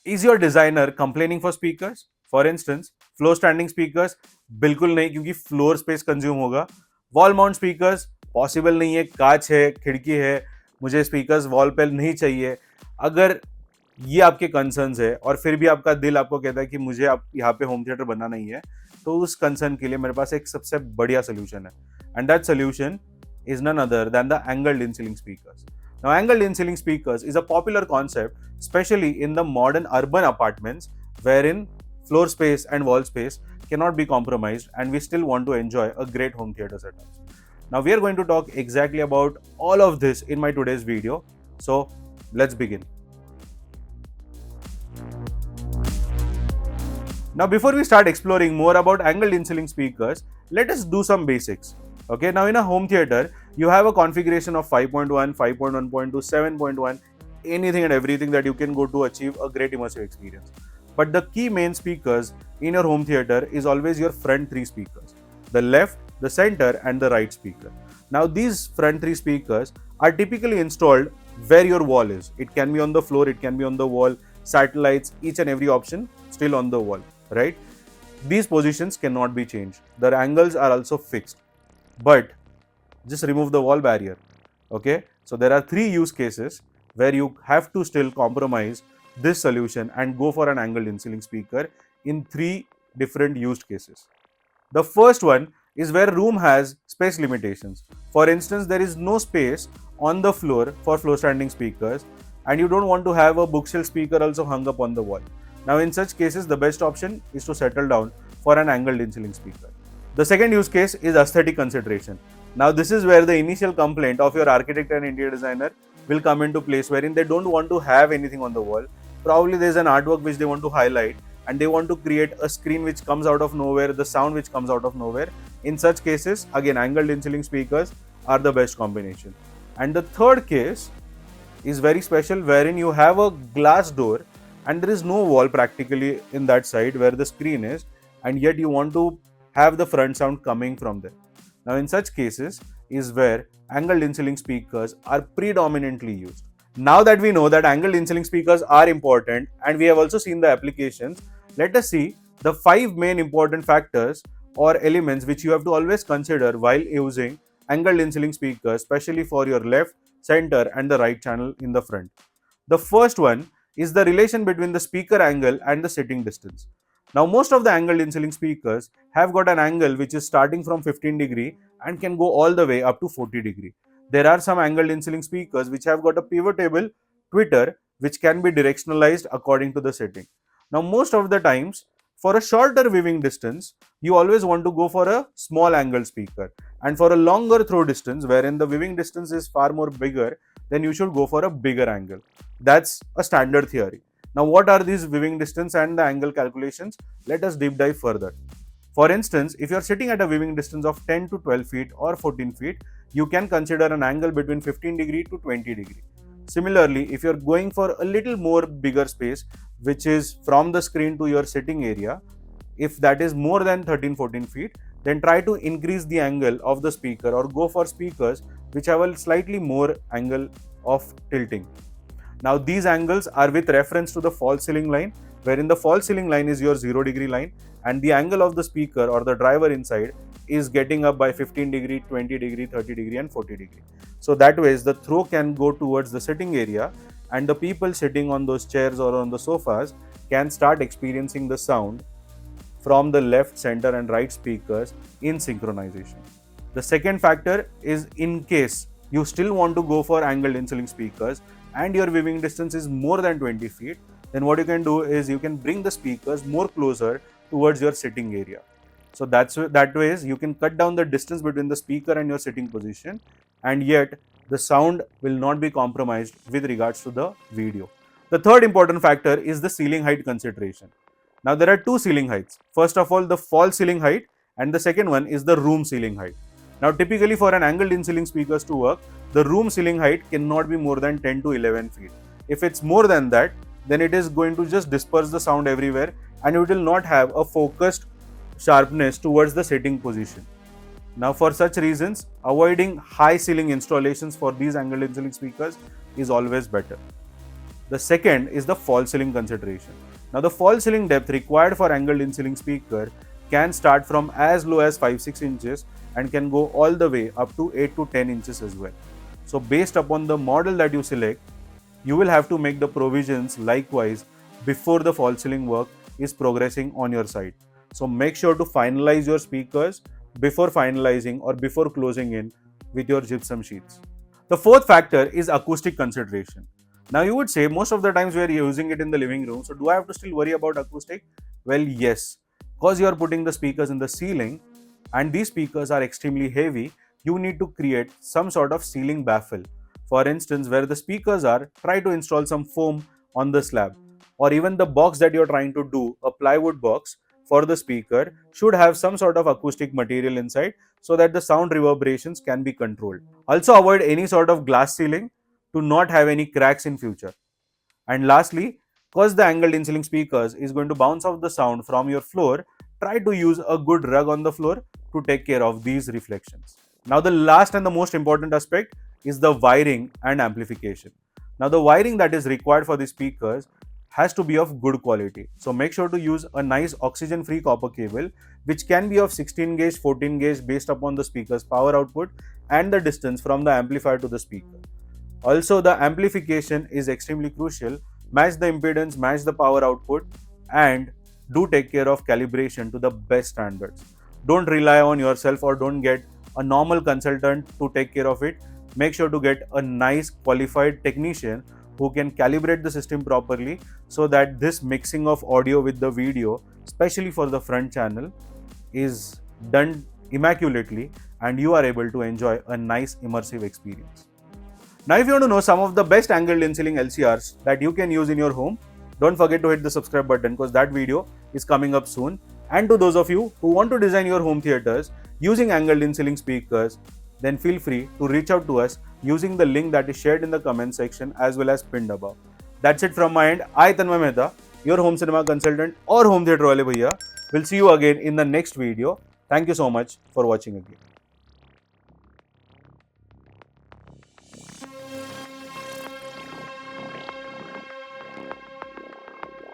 Is your designer complaining for speakers? For instance, floor standing speakers बिल्कुल नहीं, क्योंकि floor space consume होगा. Wall mount speakers possible नहीं है, कांच है, खिड़की है, मुझे स्पीकर्स वॉल पे नहीं चाहिए. अगर ये आपके कंसर्न्स है और फिर भी आपका दिल आपको कहता है कि मुझे आप यहाँ पे होम थिएटर बनना नहीं है, तो उस कंसर्न के लिए मेरे पास एक सबसे बढ़िया सोल्यूशन है. And that solution is none other than the angled in-ceiling speakers. Now, angled in-ceiling speakers is a popular concept, especially in the modern urban apartments, wherein floor space and wall space cannot be compromised, and we still want to enjoy a great home theater setup. Now, we are going to talk exactly about all of this in my today's video. So, let's begin. Now, before we start exploring more about angled in-ceiling speakers, let us do some basics. Okay, now in a home theater, you have a configuration of 5.1, 5.1.2, 7.1, anything and everything that you can go to achieve a great immersive experience. But the key main speakers in your home theater is always your front three speakers: the left, the center, and the right speaker. Now, these front three speakers are typically installed where your wall is. It can be on the floor, it can be on the wall, satellites, each and every option still on the wall, right? These positions cannot be changed. The angles are also fixed. But just remove the wall barrier. Okay, so there are three use cases where you have to still compromise this solution and go for an angled in-ceiling speaker in three different use cases. The first one is where room has space limitations. For instance, there is no space on the floor for floor standing speakers, and you don't want to have a bookshelf speaker also hung up on the wall. Now, in such cases, the best option is to settle down for an angled in-ceiling speaker. The second use case is aesthetic consideration. Now, this is where the initial complaint of your architect and interior designer will come into place, wherein they don't want to have anything on the wall. Probably there's an artwork which they want to highlight, and they want to create a screen which comes out of nowhere, the sound which comes out of nowhere. In such cases, again, angled in-ceiling speakers are the best combination. And the third case is very special, wherein you have a glass door and there is no wall practically in that side where the screen is, and yet you want to have the front sound coming from there. Now, in such cases is where angled in-ceiling speakers are predominantly used. Now that we know that angled in-ceiling speakers are important and we have also seen the applications, let us see the 5 main important factors or elements which you have to always consider while using angled in-ceiling speakers, especially for your left, center, and the right channel in the front. The first one is the relation between the speaker angle and the sitting distance. Now, most of the angled in-ceiling speakers have got an angle which is starting from 15 degree and can go all the way up to 40 degree. There are some angled in-ceiling speakers which have got a pivotable tweeter which can be directionalized according to the setting. Now, most of the times, for a shorter viewing distance, you always want to go for a small angle speaker, and for a longer throw distance wherein the viewing distance is far more bigger, then you should go for a bigger angle. That's a standard theory. Now, what are these viewing distance and the angle calculations? Let us deep dive further. For instance, if you are sitting at a viewing distance of 10 to 12 feet or 14 feet, you can consider an angle between 15 degree to 20 degree. Similarly, if you are going for a little more bigger space, which is from the screen to your sitting area, if that is more than 13-14 feet, then try to increase the angle of the speaker or go for speakers which have a slightly more angle of tilting. Now, these angles are with reference to the false ceiling line, wherein the false ceiling line is your 0 degree line, and the angle of the speaker or the driver inside is getting up by 15 degree, 20 degree, 30 degree, and 40 degree. So that way, the throw can go towards the sitting area, and the people sitting on those chairs or on the sofas can start experiencing the sound from the left, center, and right speakers in synchronization. The second factor is, in case you still want to go for angled in-ceiling speakers and your viewing distance is more than 20 feet, then what you can do is you can bring the speakers more closer towards your sitting area. So that way you can cut down the distance between the speaker and your sitting position, and yet the sound will not be compromised with regards to the video. The third important factor is the ceiling height consideration. Now, there are two ceiling heights. First of all, the false ceiling height, and the second one is the room ceiling height. Now, typically for an angled in-ceiling speakers to work, the room ceiling height cannot be more than 10 to 11 feet. If it's more than that, then it is going to just disperse the sound everywhere, and it will not have a focused sharpness towards the sitting position. Now, for such reasons, avoiding high ceiling installations for these angled in-ceiling speakers is always better. The second is the false ceiling consideration. Now the false ceiling depth required for angled in ceiling speaker can start from as low as 5-6 inches and can go all the way up to 8 to 10 inches as well. So based upon the model that you select, you will have to make the provisions likewise before the false ceiling work is progressing on your side. So make sure to finalize your speakers before finalizing or before closing in with your gypsum sheets. The fourth factor is acoustic consideration. Now you would say most of the times we are using it in the living room, so do I have to still worry about acoustic? Well, yes, because you are putting the speakers in the ceiling and these speakers are extremely heavy, you need to create some sort of ceiling baffle. For instance, where the speakers are, try to install some foam on the slab, or even the box that you're trying to do, a plywood box for the speaker, should have some sort of acoustic material inside so that the sound reverberations can be controlled. Also avoid any sort of glass ceiling to not have any cracks in future. And lastly, because the angled in ceiling speakers is going to bounce off the sound from your floor, try to use a good rug on the floor to take care of these reflections. Now the last and the most important aspect is the wiring and amplification. Now the wiring that is required for the speakers has to be of good quality. So make sure to use a nice oxygen free copper cable which can be of 16 gauge, 14 gauge based upon the speaker's power output and the distance from the amplifier to the speaker. Also, the amplification is extremely crucial. Match the impedance, match the power output, and do take care of calibration to the best standards. Don't rely on yourself or don't get a normal consultant to take care of it. Make sure to get a nice qualified technician who can calibrate the system properly so that this mixing of audio with the video, especially for the front channel, is done immaculately and you are able to enjoy a nice immersive experience. Now if you want to know some of the best angled in ceiling LCRs that you can use in your home, don't forget to hit the subscribe button because that video is coming up soon. And to those of you who want to design your home theaters using angled in ceiling speakers, then feel free to reach out to us using the link that is shared in the comment section as well as pinned above. That's it from my end. I, Tanmay Mehta, your home cinema consultant or home theater wale bhaiya, will see you again in the next video. Thank you so much for watching again.